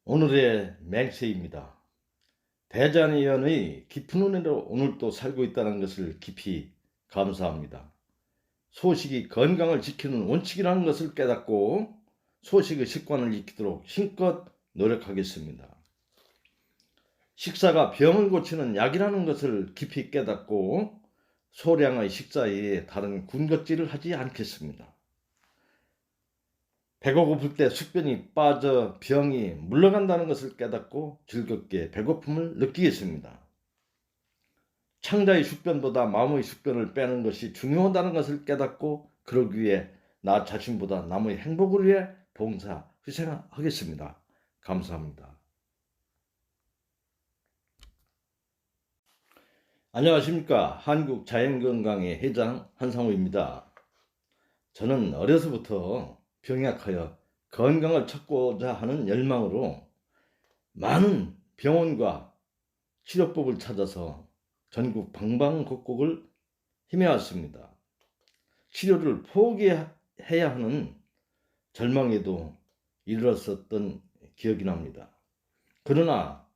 오늘의 맹세입니다. 대자연의 깊은 은혜로 오늘도 살고 있다는 것을 깊이 감사합니다. 소식이 건강을 지키는 원칙이라는 것을 깨닫고 소식의 습관을 익히도록 힘껏 노력하겠습니다. 식사가 병을 고치는 약이라는 것을 깊이 깨닫고 소량의 식사에 다른 군것질을 하지 않겠습니다. 배가 고플 때 숙변이 빠져 병이 물러간다는 것을 깨닫고 즐겁게 배고픔을 느끼겠습니다. 창자의 숙변보다 마음의 숙변을 빼는 것이 중요하다는 것을 깨닫고 그러기 위해 나 자신보다 남의 행복을 위해 봉사, 희생하겠습니다. 감사합니다. 안녕하십니까. 한국자연건강의 회장 한상우입니다. 저는 어려서부터 병약하여 건강을 찾고자 하는 열망으로 많은 병원과 치료법을 찾아서 전국 방방곡곡을 헤매왔습니다. 치료를 포기해야 하는 절망에도 이르렀었던 기억이 납니다. 그러나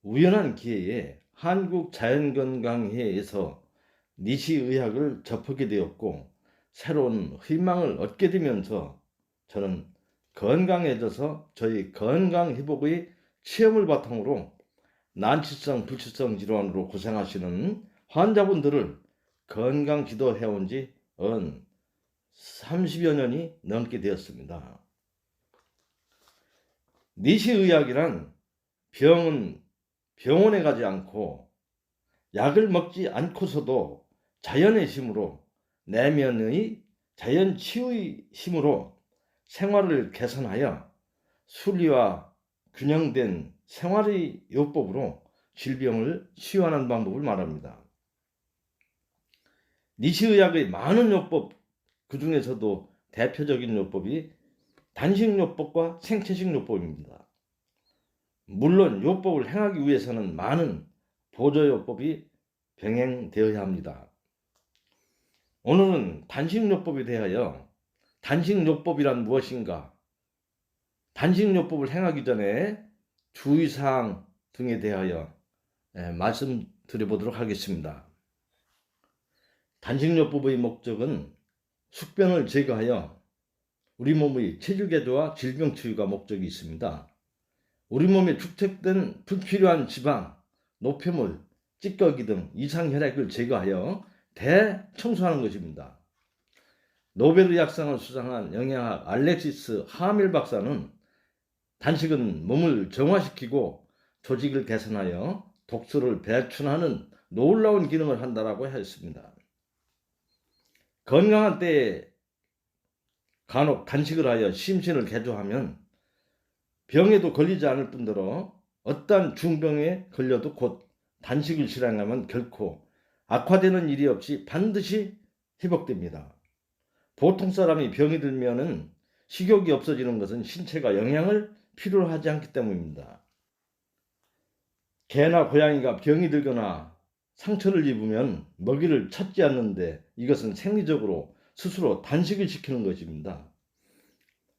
우연한 기회에 한국자연건강회에서 니시의학을 접하게 되었고 새로운 희망을 얻게 되면서 저는 건강해져서 저희 건강회복의 체험을 바탕으로 난치성 불치성 질환으로 고생하시는 환자분들을 건강지도해온 지 30여 년이 넘게 되었습니다. 니시의학이란 병은 병원에 가지 않고 약을 먹지 않고서도 자연의 힘으로 내면의 자연 치유의 힘으로 생활을 개선하여 순리와 균형된 생활의 요법으로 질병을 치유하는 방법을 말합니다. 니시의학의 많은 요법, 그 중에서도 대표적인 요법이 단식요법과 생체식 요법입니다. 물론 요법을 행하기 위해서는 많은 보조요법이 병행되어야 합니다. 오늘은 단식요법에 대하여 단식요법이란 무엇인가, 단식요법을 행하기 전에 주의사항 등에 대하여 말씀드려보도록 하겠습니다. 단식요법의 목적은 숙변을 제거하여 우리 몸의 체질 개조와 질병 치유가 목적이 있습니다. 우리 몸에 축적된 불필요한 지방, 노폐물, 찌꺼기 등 이상혈액을 제거하여 대청소하는 것입니다. 노벨의학상을 수상한 영양학 알렉시스 하밀 박사는 단식은 몸을 정화시키고 조직을 개선하여 독소를 배출하는 놀라운 기능을 한다고 했습니다. 건강한 때에 간혹 단식을 하여 심신을 개조하면 병에도 걸리지 않을 뿐더러 어떠한 중병에 걸려도 곧 단식을 실행하면 결코 악화되는 일이 없이 반드시 회복됩니다. 보통 사람이 병이 들면은 식욕이 없어지는 것은 신체가 영양을 필요로 하지 않기 때문입니다. 개나 고양이가 병이 들거나 상처를 입으면 먹이를 찾지 않는데 이것은 생리적으로 스스로 단식을 시키는 것입니다.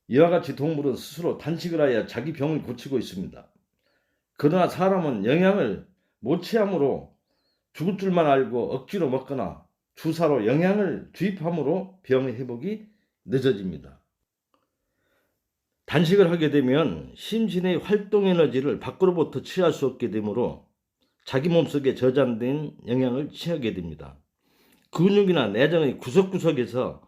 이와 같이 동물은 스스로 단식을 하여 자기 병을 고치고 있습니다. 그러나 사람은 영양을 못 취함으로 죽을 줄만 알고 억지로 먹거나 주사로 영양을 주입함으로 병의 회복이 늦어집니다. 단식을 하게 되면 심신의 활동 에너지를 밖으로부터 취할 수 없게 되므로 자기 몸속에 저장된 영양을 취하게 됩니다. 근육이나 내장의 구석구석에서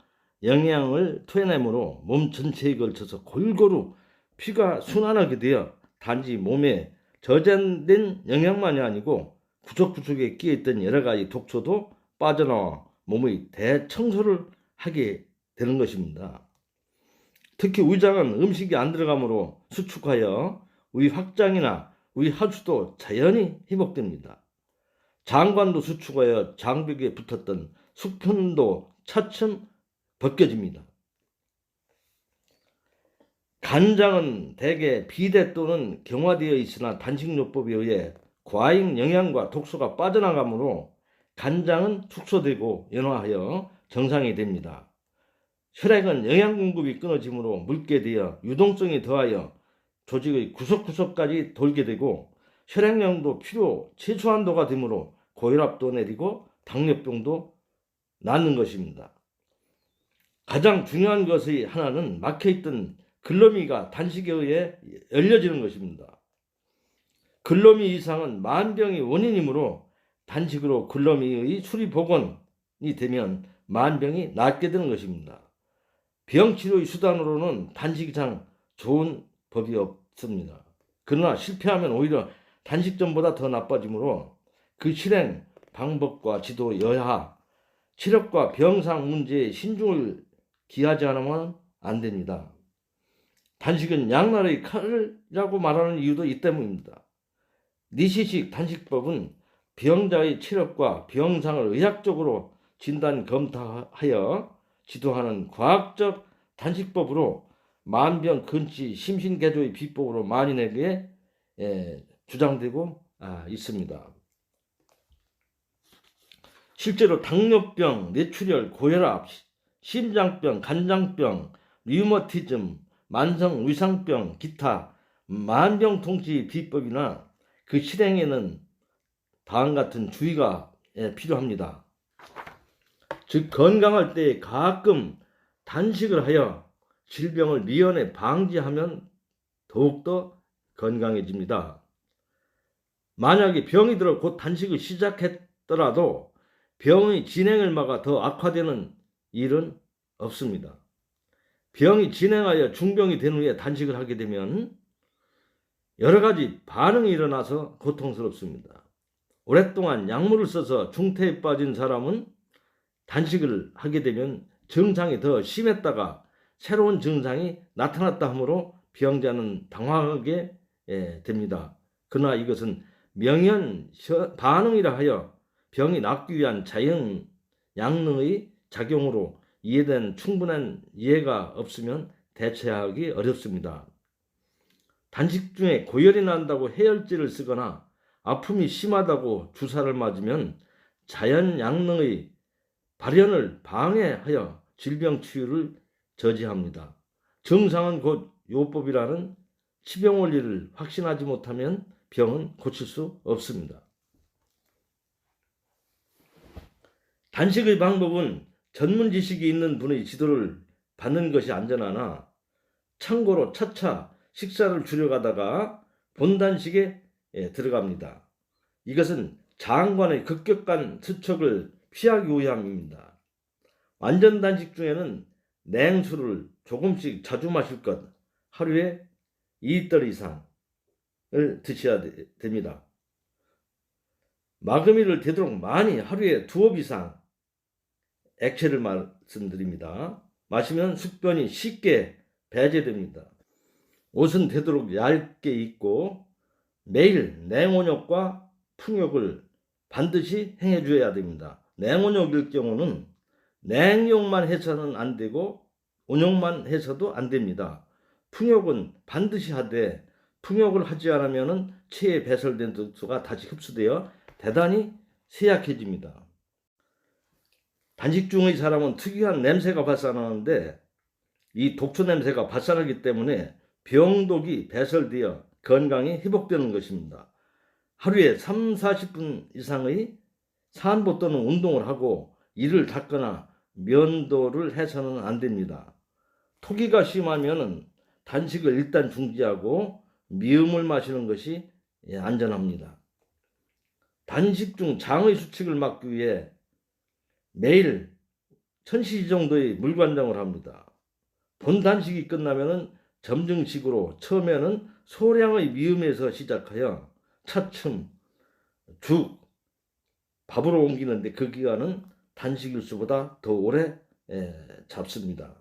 영양을 토해내므로 몸 전체에 걸쳐서 골고루 피가 순환하게 되어 단지 몸에 저장된 영양만이 아니고 구석구석에 끼어있던 여러가지 독소도 빠져나와 몸의 대청소를 하게 되는 것입니다. 특히 위장은 음식이 안 들어가므로 수축하여 위 확장이나 위 하수도 자연히 회복됩니다. 장관도 수축하여 장벽에 붙었던 숙편도 차츰 벗겨집니다. 간장은 대개 비대 또는 경화되어 있으나 단식요법에 의해 과잉 영양과 독소가 빠져나가므로 간장은 축소되고 연화하여 정상이 됩니다. 혈액은 영양 공급이 끊어지므로 묽게 되어 유동성이 더하여 조직의 구석구석까지 돌게 되고 혈액량도 필요 최소한도가 되므로 고혈압도 내리고 당뇨병도 낫는 것입니다. 가장 중요한 것의 하나는 막혀있던 글러미가 단식에 의해 열려지는 것입니다. 글러미 이상은 만병의 원인이므로 단식으로 글러미의 수리 복원이 되면 만병이 낫게 되는 것입니다. 병치료의 수단으로는 단식 이상 좋은 법이 없습니다. 그러나 실패하면 오히려 단식전보다 더 나빠지므로 그 실행 방법과 지도 여하, 체력과 병상 문제에 신중을 기하지 않으면 안 됩니다. 단식은 양날의 칼이라고 말하는 이유도 이 때문입니다. 니시식 단식법은 병자의 체력과 병상을 의학적으로 진단 검토하여 지도하는 과학적 단식법으로 만병 근치 심신개조의 비법으로 만인에게 주장되고 있습니다. 실제로 당뇨병, 뇌출혈, 고혈압, 심장병, 간장병, 류머티즘, 만성 위상병, 기타 만병통치 비법이나 그 실행에는 다음과 같은 주의가 필요합니다. 즉 건강할 때 가끔 단식을 하여 질병을 미연에 방지하면 더욱더 건강해집니다. 만약에 병이 들어 곧 단식을 시작했더라도 병의 진행을 막아 더 악화되는 일은 없습니다. 병이 진행하여 중병이 된 후에 단식을 하게 되면 여러 가지 반응이 일어나서 고통스럽습니다. 오랫동안 약물을 써서 중태에 빠진 사람은 단식을 하게 되면 증상이 더 심했다가 새로운 증상이 나타났다 하므로 병자는 당황하게 됩니다. 그러나 이것은 명현 반응이라 하여 병이 낫기 위한 자연 양능의 작용으로 이해된 충분한 이해가 없으면 대처하기 어렵습니다. 단식 중에 고열이 난다고 해열제를 쓰거나 아픔이 심하다고 주사를 맞으면 자연 양능의 발현을 방해하여 질병 치유를 저지합니다. 정상은 곧 요법이라는 치병 원리를 확신하지 못하면 병은 고칠 수 없습니다. 단식의 방법은 전문 지식이 있는 분의 지도를 받는 것이 안전하나 참고로 차차 식사를 줄여가다가 본단식에 들어갑니다. 이것은 장관의 급격한 수척을 피하기 위함입니다. 완전 단식 중에는 냉수를 조금씩 자주 마실 것, 하루에 2리터 이상을 드셔야 됩니다. 마그미를 되도록 많이 하루에 2홉 이상 액체를 말씀드립니다. 마시면 숙변이 쉽게 배제됩니다. 옷은 되도록 얇게 입고 매일 냉온욕과 풍욕을 반드시 행해줘야 됩니다. 냉온욕일 경우는 냉욕만 해서는 안 되고 온욕만 해서도 안 됩니다. 풍욕은 반드시 하되 풍욕을 하지 않으면 체에 배설된 독소가 다시 흡수되어 대단히 쇠약해집니다. 단식 중의 사람은 특이한 냄새가 발산하는데 이 독소 냄새가 발산하기 때문에 병독이 배설되어 건강이 회복되는 것입니다. 하루에 3, 40분 이상의 산보 또는 운동을 하고 이를 닦거나 면도를 해서는 안 됩니다. 토기가 심하면 단식을 일단 중지하고 미음을 마시는 것이 안전합니다. 단식 중 장의 수칙을 막기 위해 매일 1000cc 정도의 물관장을 합니다. 본 단식이 끝나면 점증식으로 처음에는 소량의 미음에서 시작하여 차츰 죽, 밥으로 옮기는데 그 기간은 단식일수보다 더 오래 잡습니다.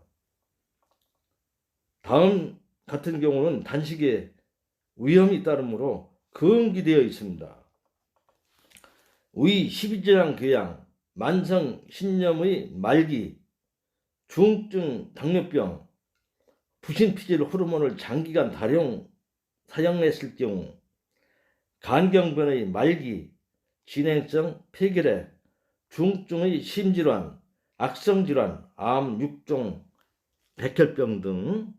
다음 같은 경우는 단식에 위험이 따르므로 금기되어 있습니다. 위 12지장 궤양, 만성 신염의 말기, 중증 당뇨병, 부신피질 호르몬을 장기간 다량 사용했을 경우, 간경변의 말기, 진행성 폐결핵, 중증의 심질환, 악성질환, 암, 육종, 백혈병 등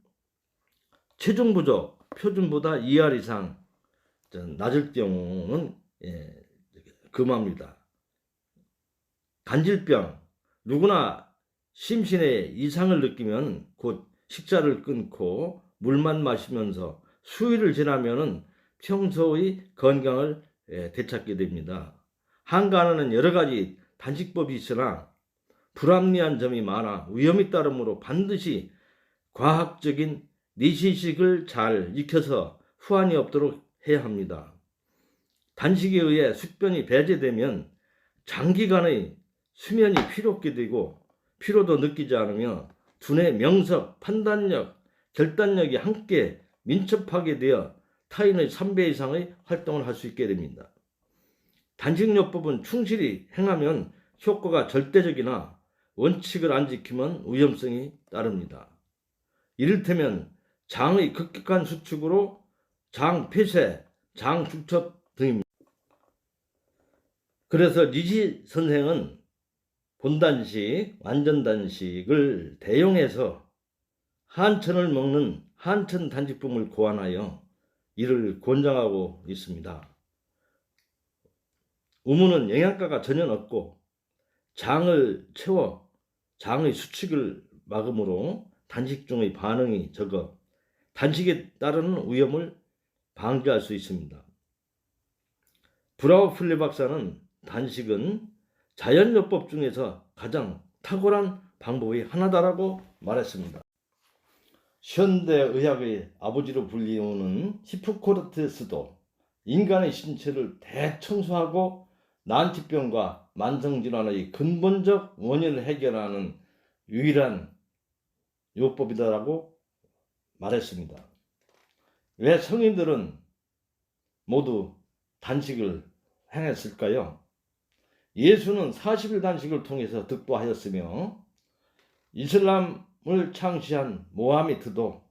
체중 부족, 표준보다 2알 이상 낮을 경우는 금합니다. 간질병, 누구나 심신의 이상을 느끼면 곧 식사를 끊고 물만 마시면서 수일을 지나면은 평소의 건강을 되찾게 됩니다. 한간에는 여러 가지 단식법이 있으나 불합리한 점이 많아 위험이 따르므로 반드시 과학적인 니시식을 잘 익혀서 후환이 없도록 해야 합니다. 단식에 의해 숙변이 배제되면 장기간의 수면이 피롭게 되고 피로도 느끼지 않으며 두뇌 명석, 판단력, 결단력이 함께 민첩하게 되어 타인의 3배 이상의 활동을 할 수 있게 됩니다. 단식요법은 충실히 행하면 효과가 절대적이나 원칙을 안 지키면 위험성이 따릅니다. 이를테면 장의 급격한 수축으로 장 폐쇄, 장 축첩 등입니다. 그래서 니시 선생은 본단식, 완전단식을 대용해서 한천을 먹는 한천 단식법을 고안하여 이를 권장하고 있습니다. 우무는 영양가가 전혀 없고 장을 채워 장의 수축을 막으므로 단식 중의 반응이 적어 단식에 따르는 위험을 방지할 수 있습니다. 브라우플리 박사는 단식은 자연요법 중에서 가장 탁월한 방법이 하나다라고 말했습니다. 현대의학의 아버지로 불리우는 히포크라테스도 인간의 신체를 대청소하고 난치병과 만성질환의 근본적 원인을 해결하는 유일한 요법이다라고 말했습니다. 왜 성인들은 모두 단식을 행했을까요? 예수는 40일 단식을 통해서 득도하였으며 이슬람을 창시한 모하메드도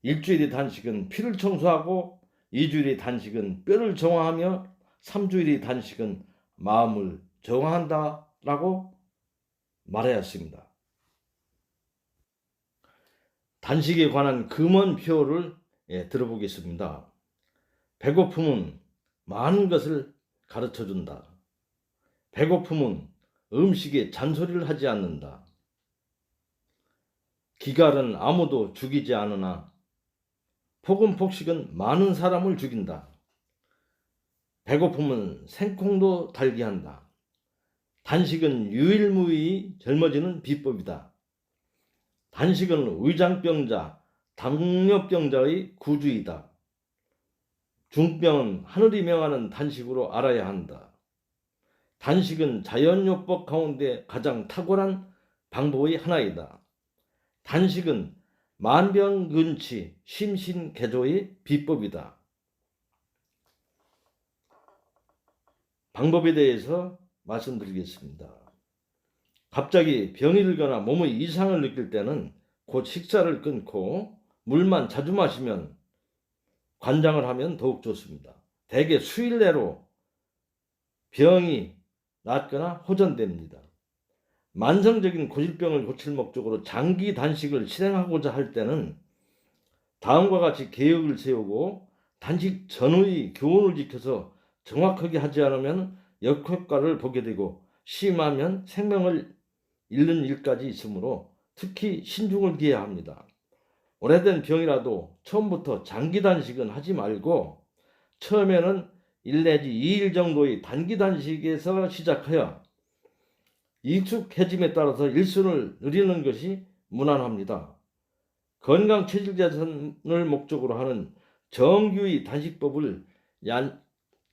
일주일의 단식은 피를 청소하고 2주일의 단식은 뼈를 정화하며 3주일의 단식은 마음을 정화한다라고 말하였습니다. 단식에 관한 금원표를 들어보겠습니다. 배고픔은 많은 것을 가르쳐준다. 배고픔은 음식에 잔소리를 하지 않는다. 기갈은 아무도 죽이지 않으나 폭음폭식은 많은 사람을 죽인다. 배고픔은 생콩도 달게 한다. 단식은 유일무이히 젊어지는 비법이다. 단식은 위장병자, 당뇨병자의 구주이다. 중병은 하늘이 명하는 단식으로 알아야 한다. 단식은 자연요법 가운데 가장 탁월한 방법의 하나이다. 단식은 만병근치, 심신개조의 비법이다. 방법에 대해서 말씀드리겠습니다. 갑자기 병이 들거나 몸의 이상을 느낄 때는 곧 식사를 끊고 물만 자주 마시면 관장을 하면 더욱 좋습니다. 대개 수일 내로 병이 낫거나 호전됩니다. 만성적인 고질병을 고칠 목적으로 장기 단식을 실행하고자 할 때는 다음과 같이 계획을 세우고 단식 전후의 교훈을 지켜서 정확하게 하지 않으면 역효과를 보게 되고 심하면 생명을 잃는 일까지 있으므로 특히 신중을 기해야 합니다. 오래된 병이라도 처음부터 장기 단식은 하지 말고 처음에는 1 내지 2일 정도의 단기 단식에서 시작하여 익숙해짐에 따라서 일순을 누리는 것이 무난합니다. 건강 체질 개선을 목적으로 하는 정규의 단식법을 약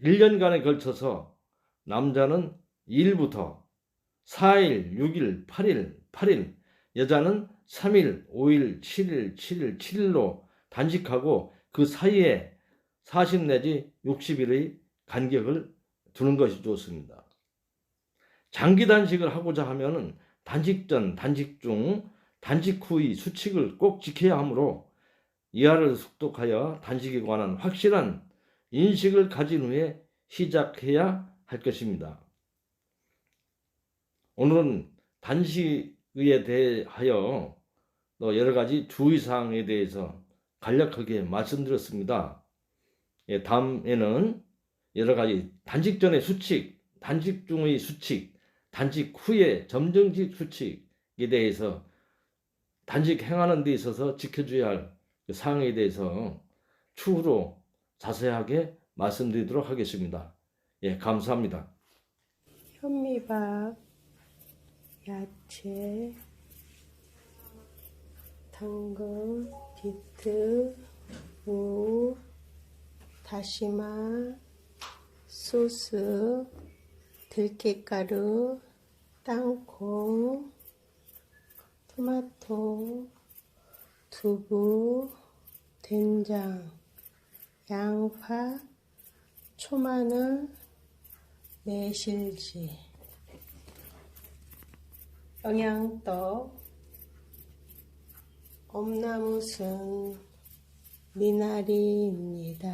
1년간에 걸쳐서 남자는 2일부터 4일, 6일, 8일, 여자는 3일, 5일, 7일, 7일, 7일로 단식하고 그 사이에 40 내지 60일의 간격을 두는 것이 좋습니다. 장기 단식을 하고자 하면 단식 전, 단식 중, 단식 후의 수칙을 꼭 지켜야 하므로 이하를 숙독하여 단식에 관한 확실한 인식을 가진 후에 시작해야 할 것입니다. 오늘은 단식에 대하여 또 여러 가지 주의사항에 대해서 간략하게 말씀드렸습니다. 예, 다음에는 여러 가지 단식 전의 수칙, 단식 중의 수칙, 단식 후의 점정식 수칙에 대해서 단식 행하는 데 있어서 지켜줘야 할 그 사항에 대해서 추후로 자세하게 말씀드리도록 하겠습니다. 예, 감사합니다. 현미밥, 야채, 당근, 비트, 무, 다시마, 소스, 들깨가루, 땅콩, 토마토, 두부, 된장, 양파, 초마늘, 매실지, 영양떡, 엄나무순, 미나리입니다.